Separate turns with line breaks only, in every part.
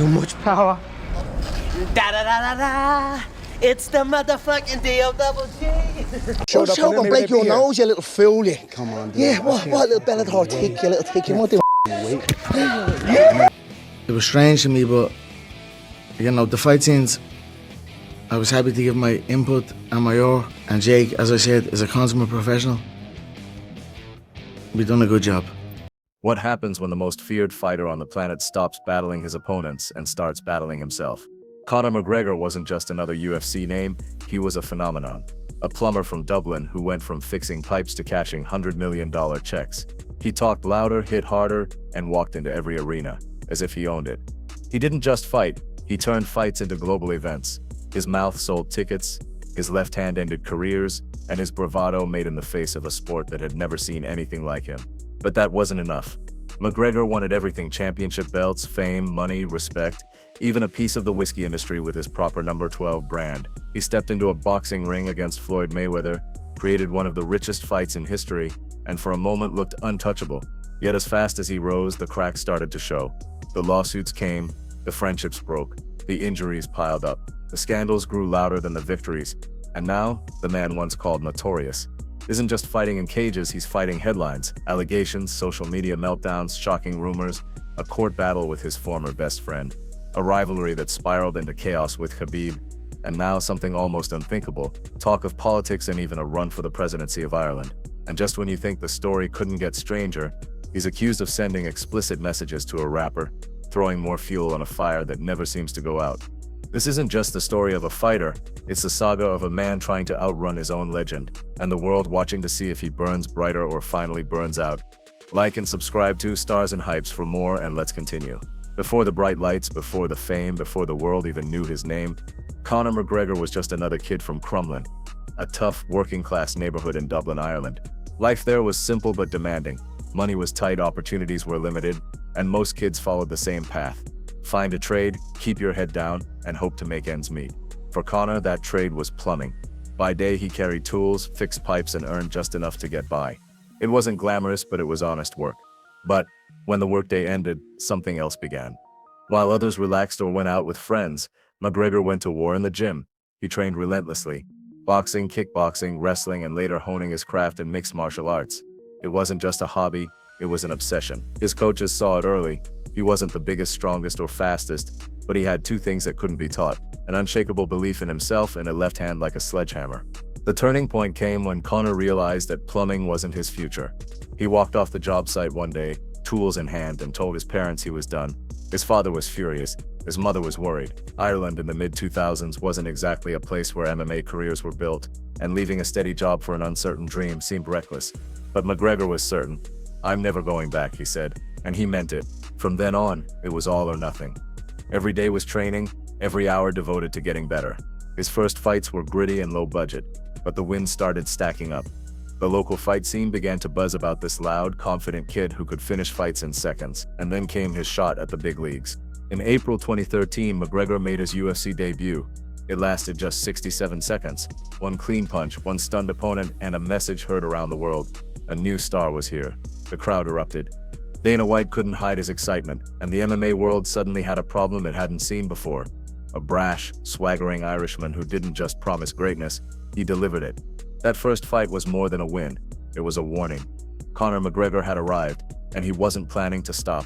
Too much power.
Da da da da da. It's the motherfucking D-O-double-G.
Show up and break your nose, you little fool, you.
Come on, dude.
Yeah, what little Bellator tick, you little tick. You want to
It was strange to me, but, you know, the fight scenes, I was happy to give my input and my oar. And Jake, as I said, is a consummate professional. We've done a good job.
What happens when the most feared fighter on the planet stops battling his opponents and starts battling himself? Conor McGregor wasn't just another UFC name, he was a phenomenon. A plumber from Dublin who went from fixing pipes to cashing $100 million checks. He talked louder, hit harder, and walked into every arena, as if he owned it. He didn't just fight, he turned fights into global events. His mouth sold tickets, his left hand ended careers, and his bravado made in the face of a sport that had never seen anything like him. But that wasn't enough. McGregor wanted everything: championship belts, fame, money, respect, even a piece of the whiskey industry with his proper number 12 brand. He stepped into a boxing ring against Floyd Mayweather, created one of the richest fights in history, and for a moment looked untouchable. Yet as fast as he rose, the cracks started to show. The lawsuits came, the friendships broke, the injuries piled up, the scandals grew louder than the victories, and now, the man once called notorious isn't just fighting in cages, he's fighting headlines, allegations, social media meltdowns, shocking rumors, a court battle with his former best friend, a rivalry that spiraled into chaos with Khabib, and now something almost unthinkable, talk of politics and even a run for the presidency of Ireland. And just when you think the story couldn't get stranger, he's accused of sending explicit messages to a rapper, throwing more fuel on a fire that never seems to go out. This isn't just the story of a fighter, it's the saga of a man trying to outrun his own legend, and the world watching to see if he burns brighter or finally burns out. Like and subscribe to Stars and Hypes for more, and let's continue. Before the bright lights, before the fame, before the world even knew his name, Conor McGregor was just another kid from Crumlin, a tough, working-class neighborhood in Dublin, Ireland. Life there was simple but demanding. Money was tight, opportunities were limited, and most kids followed the same path. Find a trade, keep your head down, and hope to make ends meet. For Conor, that trade was plumbing. By day, he carried tools, fixed pipes, and earned just enough to get by. It wasn't glamorous, but it was honest work. But when the workday ended, something else began. While others relaxed or went out with friends, McGregor went to war in the gym. He trained relentlessly, boxing, kickboxing, wrestling, and later honing his craft in mixed martial arts. It wasn't just a hobby, it was an obsession. His coaches saw it early. He wasn't the biggest, strongest, or fastest, but he had two things that couldn't be taught: an unshakable belief in himself and a left hand like a sledgehammer. The turning point came when Conor realized that plumbing wasn't his future. He walked off the job site one day, tools in hand, and told his parents he was done. His father was furious. His mother was worried. Ireland in the mid-2000s wasn't exactly a place where MMA careers were built, and leaving a steady job for an uncertain dream seemed reckless. But McGregor was certain. "I'm never going back," he said, and he meant it. From then on, it was all or nothing. Every day was training, every hour devoted to getting better. His first fights were gritty and low budget, but the wins started stacking up. The local fight scene began to buzz about this loud, confident kid who could finish fights in seconds, and then came his shot at the big leagues. In April 2013, McGregor made his UFC debut. It lasted just 67 seconds. One clean punch, one stunned opponent, and a message heard around the world. A new star was here. The crowd erupted. Dana White couldn't hide his excitement, and the MMA world suddenly had a problem it hadn't seen before. A brash, swaggering Irishman who didn't just promise greatness, he delivered it. That first fight was more than a win, it was a warning. Conor McGregor had arrived, and he wasn't planning to stop.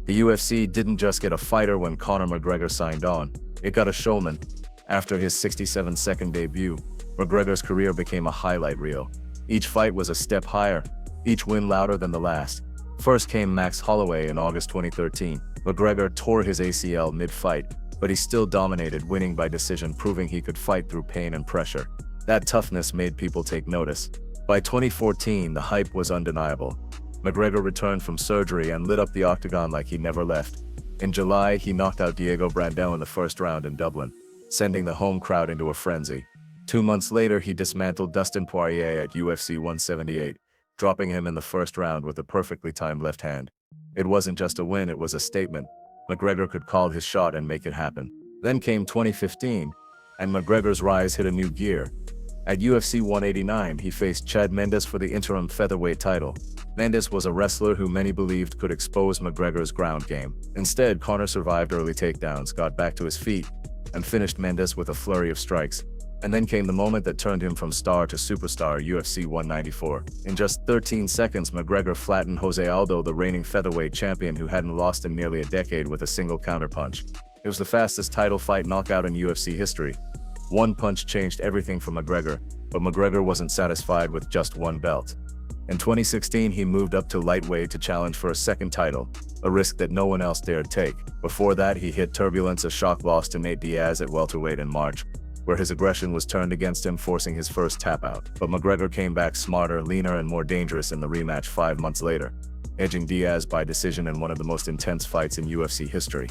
The UFC didn't just get a fighter when Conor McGregor signed on, it got a showman. After his 67-second debut, McGregor's career became a highlight reel. Each fight was a step higher, each win louder than the last. First came Max Holloway in August 2013. McGregor tore his ACL mid-fight, but he still dominated, winning by decision, proving he could fight through pain and pressure. That toughness made people take notice. By 2014, the hype was undeniable. McGregor returned from surgery and lit up the octagon like he never left. In July, he knocked out Diego Brandão in the first round in Dublin, sending the home crowd into a frenzy. 2 months later, he dismantled Dustin Poirier at UFC 178, dropping him in the first round with a perfectly timed left hand. It wasn't just a win, it was a statement. McGregor could call his shot and make it happen. Then came 2015, and McGregor's rise hit a new gear. At UFC 189, he faced Chad Mendes for the interim featherweight title. Mendes was a wrestler who many believed could expose McGregor's ground game. Instead, Conor survived early takedowns, got back to his feet, and finished Mendes with a flurry of strikes. And then came the moment that turned him from star to superstar, UFC 194. In just 13 seconds, McGregor flattened Jose Aldo, the reigning featherweight champion who hadn't lost in nearly a decade, with a single counterpunch. It was the fastest title fight knockout in UFC history. One punch changed everything for McGregor, but McGregor wasn't satisfied with just one belt. In 2016, he moved up to lightweight to challenge for a second title, a risk that no one else dared take. Before that, he hit turbulence, a shock loss to Nate Diaz at welterweight in March, where his aggression was turned against him, forcing his first tap-out. But McGregor came back smarter, leaner, and more dangerous in the rematch 5 months later, edging Diaz by decision in one of the most intense fights in UFC history.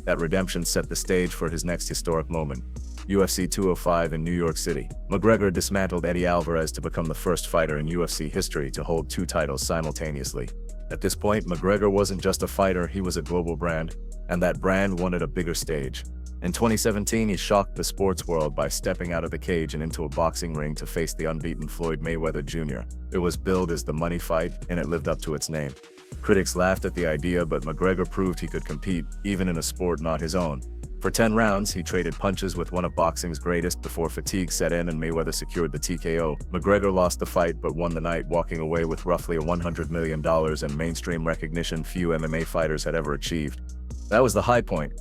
That redemption set the stage for his next historic moment, UFC 205 in New York City. McGregor dismantled Eddie Alvarez to become the first fighter in UFC history to hold 2 titles simultaneously. At this point, McGregor wasn't just a fighter, he was a global brand, and that brand wanted a bigger stage. In 2017, he shocked the sports world by stepping out of the cage and into a boxing ring to face the unbeaten Floyd Mayweather Jr. It was billed as the money fight, and it lived up to its name. Critics laughed at the idea, but McGregor proved he could compete, even in a sport not his own. For 10 rounds, he traded punches with one of boxing's greatest before fatigue set in and Mayweather secured the TKO. McGregor lost the fight but won the night, walking away with roughly $100 million and mainstream recognition few MMA fighters had ever achieved. That was the high point.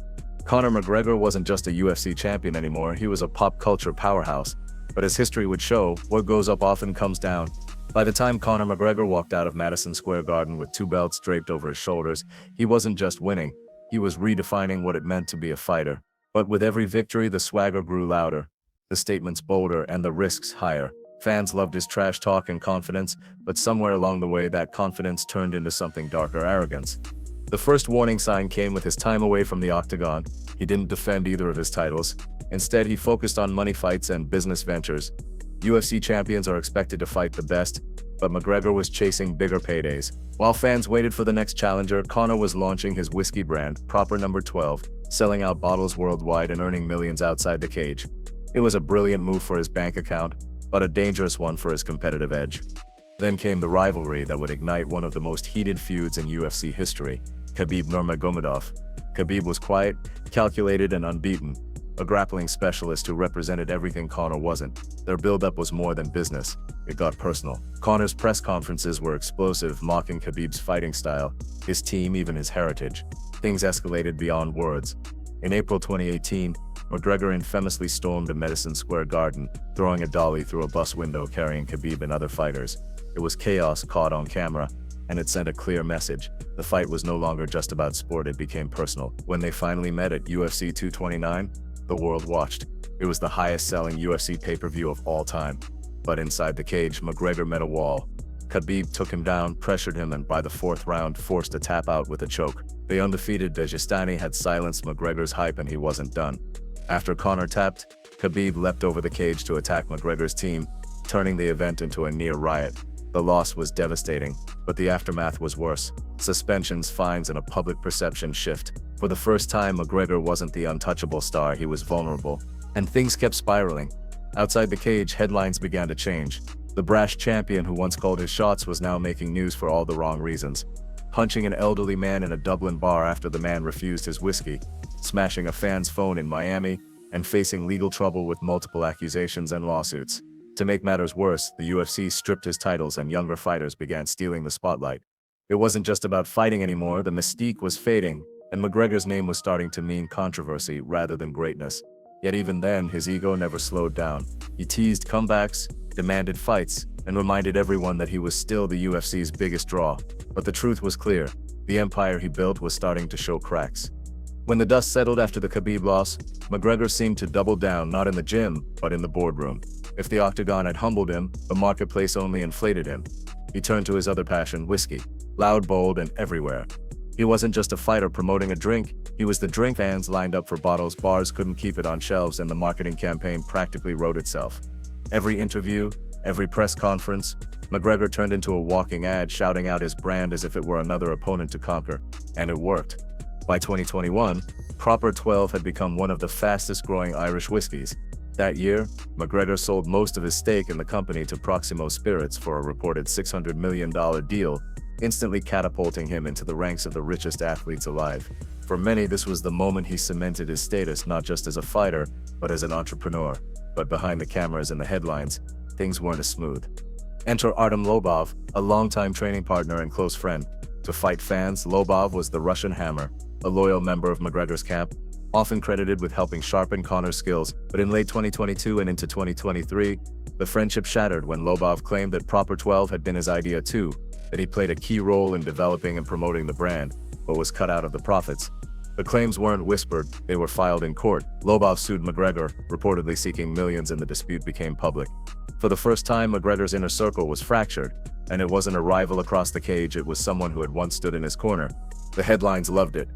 Conor McGregor wasn't just a UFC champion anymore, he was a pop culture powerhouse. But as history would show, what goes up often comes down. By the time Conor McGregor walked out of Madison Square Garden with 2 belts draped over his shoulders, he wasn't just winning, he was redefining what it meant to be a fighter. But with every victory, the swagger grew louder, the statements bolder, and the risks higher. Fans loved his trash talk and confidence, but somewhere along the way that confidence turned into something darker: arrogance. The first warning sign came with his time away from the octagon. He didn't defend either of his titles. Instead, he focused on money fights and business ventures. UFC champions are expected to fight the best, but McGregor was chasing bigger paydays. While fans waited for the next challenger, Conor was launching his whiskey brand, Proper No. 12, selling out bottles worldwide and earning millions outside the cage. It was a brilliant move for his bank account, but a dangerous one for his competitive edge. Then came the rivalry that would ignite one of the most heated feuds in UFC history, Khabib Nurmagomedov. Khabib was quiet, calculated, and unbeaten, a grappling specialist who represented everything Conor wasn't. Their build-up was more than business, it got personal. Conor's press conferences were explosive, mocking Khabib's fighting style, his team, even his heritage. Things escalated beyond words. In April 2018, McGregor infamously stormed a Madison Square Garden, throwing a dolly through a bus window carrying Khabib and other fighters. It was chaos caught on camera, and it sent a clear message. The fight was no longer just about sport, it became personal. When they finally met at UFC 229, the world watched. It was the highest-selling UFC pay-per-view of all time. But inside the cage, McGregor met a wall. Khabib took him down, pressured him, and by the 4th round, forced a tap-out with a choke. The undefeated Dagestani had silenced McGregor's hype, and he wasn't done. After Conor tapped, Khabib leapt over the cage to attack McGregor's team, turning the event into a near riot. The loss was devastating, but the aftermath was worse. Suspensions, fines, and a public perception shift. For the first time, McGregor wasn't the untouchable star, he was vulnerable. And things kept spiraling. Outside the cage, headlines began to change. The brash champion who once called his shots was now making news for all the wrong reasons. Punching an elderly man in a Dublin bar after the man refused his whiskey, smashing a fan's phone in Miami, and facing legal trouble with multiple accusations and lawsuits. To make matters worse, the UFC stripped his titles and younger fighters began stealing the spotlight. It wasn't just about fighting anymore, the mystique was fading, and McGregor's name was starting to mean controversy rather than greatness. Yet even then, his ego never slowed down. He teased comebacks, demanded fights, and reminded everyone that he was still the UFC's biggest draw. But the truth was clear. The empire he built was starting to show cracks. When the dust settled after the Khabib loss, McGregor seemed to double down, not in the gym, but in the boardroom. If the octagon had humbled him, the marketplace only inflated him. He turned to his other passion, whiskey. Loud, bold, and everywhere. He wasn't just a fighter promoting a drink, he was the drink fans lined up for bottles, bars couldn't keep it on shelves, and the marketing campaign practically wrote itself. Every interview, every press conference, McGregor turned into a walking ad, shouting out his brand as if it were another opponent to conquer. And it worked. By 2021, Proper 12 had become one of the fastest-growing Irish whiskies. That year, McGregor sold most of his stake in the company to Proximo Spirits for a reported $600 million deal, instantly catapulting him into the ranks of the richest athletes alive. For many, this was the moment he cemented his status not just as a fighter, but as an entrepreneur. But behind the cameras and the headlines, things weren't as smooth. Enter Artem Lobov, a longtime training partner and close friend. To fight fans, Lobov was the Russian Hammer, a loyal member of McGregor's camp, often credited with helping sharpen Conor's skills. But in late 2022 and into 2023, the friendship shattered when Lobov claimed that Proper 12 had been his idea too, that he played a key role in developing and promoting the brand, but was cut out of the profits. The claims weren't whispered, they were filed in court. Lobov sued McGregor, reportedly seeking millions, and the dispute became public. For the first time, McGregor's inner circle was fractured, and it wasn't a rival across the cage, it was someone who had once stood in his corner. The headlines loved it.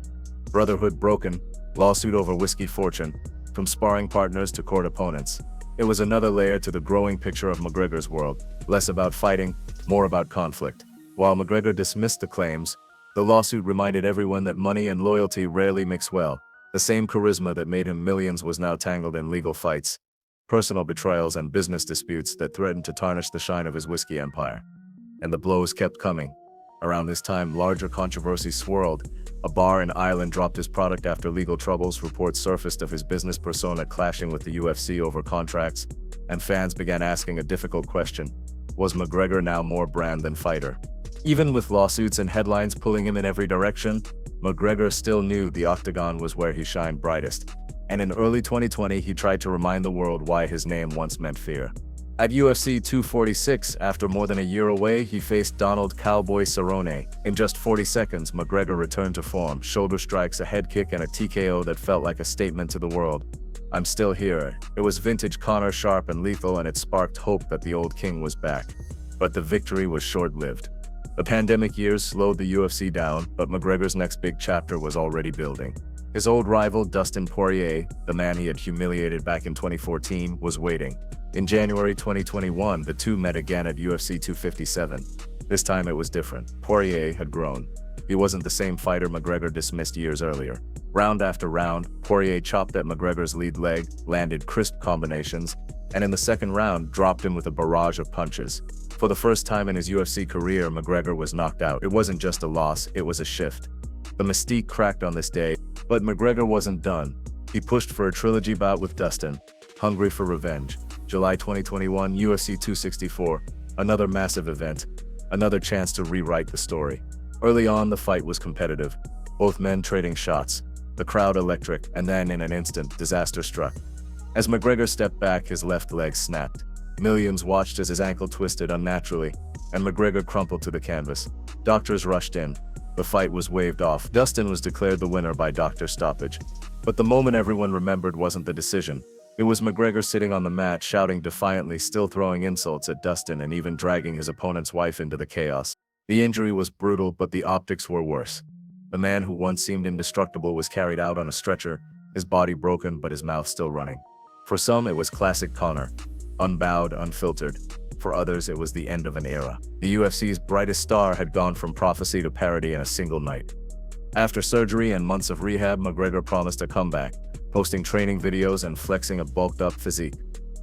Brotherhood broken, lawsuit over whiskey fortune, from sparring partners to court opponents. It was another layer to the growing picture of McGregor's world, less about fighting, more about conflict. While McGregor dismissed the claims, the lawsuit reminded everyone that money and loyalty rarely mix well. The same charisma that made him millions was now tangled in legal fights, personal betrayals, and business disputes that threatened to tarnish the shine of his whiskey empire. And the blows kept coming. Around this time, larger controversies swirled. A bar in Ireland dropped his product after legal troubles, reports surfaced of his business persona clashing with the UFC over contracts, and fans began asking a difficult question: was McGregor now more brand than fighter? Even with lawsuits and headlines pulling him in every direction, McGregor still knew the octagon was where he shined brightest. And in early 2020, he tried to remind the world why his name once meant fear. At UFC 246, after more than a year away, he faced Donald "Cowboy" Cerrone. In just 40 seconds, McGregor returned to form, shoulder strikes, a head kick, and a TKO that felt like a statement to the world. "I'm still here." It was vintage Conor, sharp and lethal, and it sparked hope that the old king was back. But the victory was short-lived. The pandemic years slowed the UFC down, but McGregor's next big chapter was already building. His old rival, Dustin Poirier, the man he had humiliated back in 2014, was waiting. In January 2021, the two met again at UFC 257. This time it was different. Poirier had grown. He wasn't the same fighter McGregor dismissed years earlier. Round after round, Poirier chopped at McGregor's lead leg, landed crisp combinations, and in the second round, dropped him with a barrage of punches. For the first time in his UFC career, McGregor was knocked out. It wasn't just a loss, it was a shift. The mystique cracked on this day, but McGregor wasn't done. He pushed for a trilogy bout with Dustin, hungry for revenge. July 2021, UFC 264, another massive event, another chance to rewrite the story. Early on, the fight was competitive, both men trading shots, the crowd electric, and then in an instant, disaster struck. As McGregor stepped back, his left leg snapped. Millions watched as his ankle twisted unnaturally, and McGregor crumpled to the canvas. Doctors rushed in. The fight was waved off. Dustin was declared the winner by doctor stoppage. But the moment everyone remembered wasn't the decision. It was McGregor sitting on the mat, shouting defiantly, still throwing insults at Dustin and even dragging his opponent's wife into the chaos. The injury was brutal, but the optics were worse. The man who once seemed indestructible was carried out on a stretcher, his body broken but his mouth still running. For some, it was classic Conor, unbowed, unfiltered. For others, it was the end of an era. The UFC's brightest star had gone from prophecy to parody in a single night. After surgery and months of rehab, McGregor promised a comeback, posting training videos and flexing a bulked-up physique.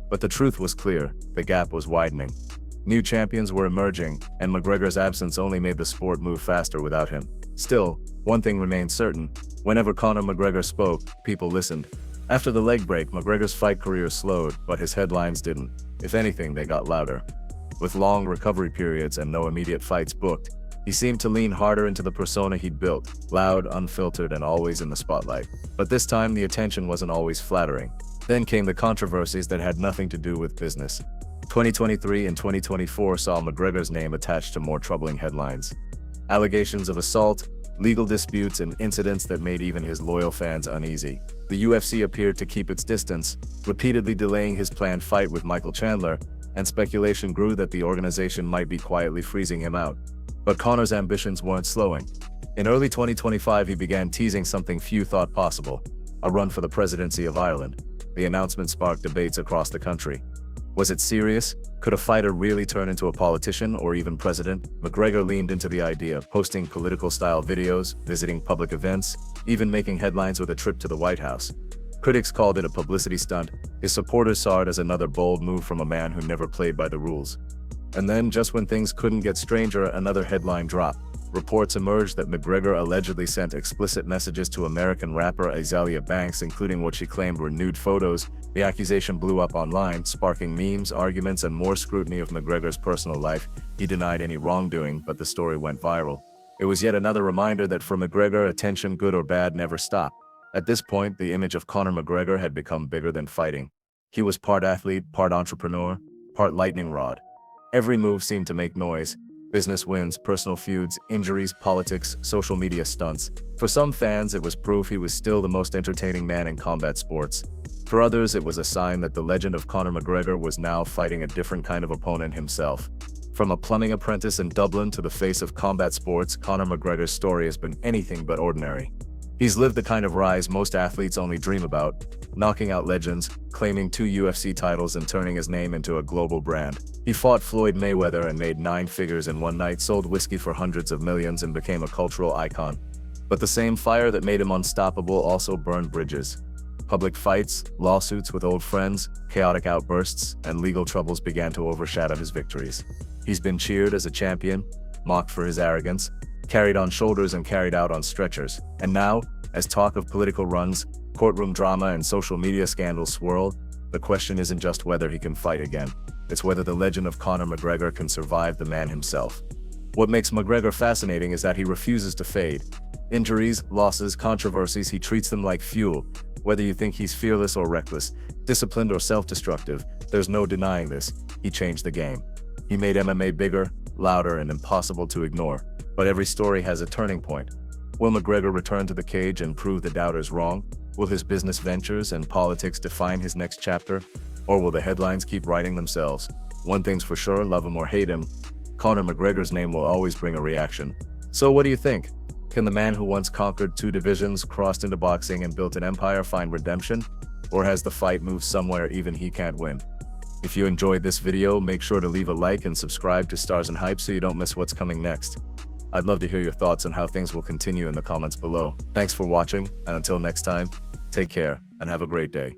But the truth was clear, the gap was widening. New champions were emerging, and McGregor's absence only made the sport move faster without him. Still, one thing remained certain. Whenever Conor McGregor spoke, people listened. After the leg break, McGregor's fight career slowed, but his headlines didn't. If anything, they got louder. With long recovery periods and no immediate fights booked, he seemed to lean harder into the persona he'd built, loud, unfiltered, and always in the spotlight. But this time, the attention wasn't always flattering. Then came the controversies that had nothing to do with business. 2023 and 2024 saw McGregor's name attached to more troubling headlines. Allegations of assault, legal disputes, and incidents that made even his loyal fans uneasy. The UFC appeared to keep its distance, repeatedly delaying his planned fight with Michael Chandler, and speculation grew that the organization might be quietly freezing him out. But Conor's ambitions weren't slowing. In early 2025, he began teasing something few thought possible: a run for the presidency of Ireland. The announcement sparked debates across the country. Was it serious? Could a fighter really turn into a politician or even president? McGregor leaned into the idea, posting political-style videos, visiting public events, even making headlines with a trip to the White House. Critics called it a publicity stunt. His supporters saw it as another bold move from a man who never played by the rules. And then, just when things couldn't get stranger, another headline dropped. Reports emerged that McGregor allegedly sent explicit messages to American rapper Azealia Banks, including what she claimed were nude photos. The accusation blew up online, sparking memes, arguments, and more scrutiny of McGregor's personal life. He denied any wrongdoing, but the story went viral. It was yet another reminder that for McGregor, attention, good or bad, never stopped. At this point, the image of Conor McGregor had become bigger than fighting. He was part athlete, part entrepreneur, part lightning rod. Every move seemed to make noise. Business wins, personal feuds, injuries, politics, social media stunts. For some fans, it was proof he was still the most entertaining man in combat sports. For others, it was a sign that the legend of Conor McGregor was now fighting a different kind of opponent himself. From a plumbing apprentice in Dublin to the face of combat sports, Conor McGregor's story has been anything but ordinary. He's lived the kind of rise most athletes only dream about, knocking out legends, claiming 2 UFC titles and turning his name into a global brand. He fought Floyd Mayweather and made 9 figures in one night, sold whiskey for hundreds of millions, and became a cultural icon. But the same fire that made him unstoppable also burned bridges. Public fights, lawsuits with old friends, chaotic outbursts, and legal troubles began to overshadow his victories. He's been cheered as a champion, mocked for his arrogance, carried on shoulders and carried out on stretchers. And now, as talk of political runs, courtroom drama, and social media scandals swirl, the question isn't just whether he can fight again. It's whether the legend of Conor McGregor can survive the man himself. What makes McGregor fascinating is that he refuses to fade. Injuries, losses, controversies, he treats them like fuel. Whether you think he's fearless or reckless, disciplined or self-destructive, there's no denying this. He changed the game. He made MMA bigger, louder, and impossible to ignore. But every story has a turning point. Will McGregor return to the cage and prove the doubters wrong? Will his business ventures and politics define his next chapter? Or will the headlines keep writing themselves? One thing's for sure, love him or hate him, Conor McGregor's name will always bring a reaction. So what do you think? Can the man who once conquered 2 divisions, crossed into boxing, and built an empire find redemption? Or has the fight moved somewhere even he can't win? If you enjoyed this video, make sure to leave a like and subscribe to Stars and Hype so you don't miss what's coming next. I'd love to hear your thoughts on how things will continue in the comments below. Thanks for watching, and until next time, take care and have a great day.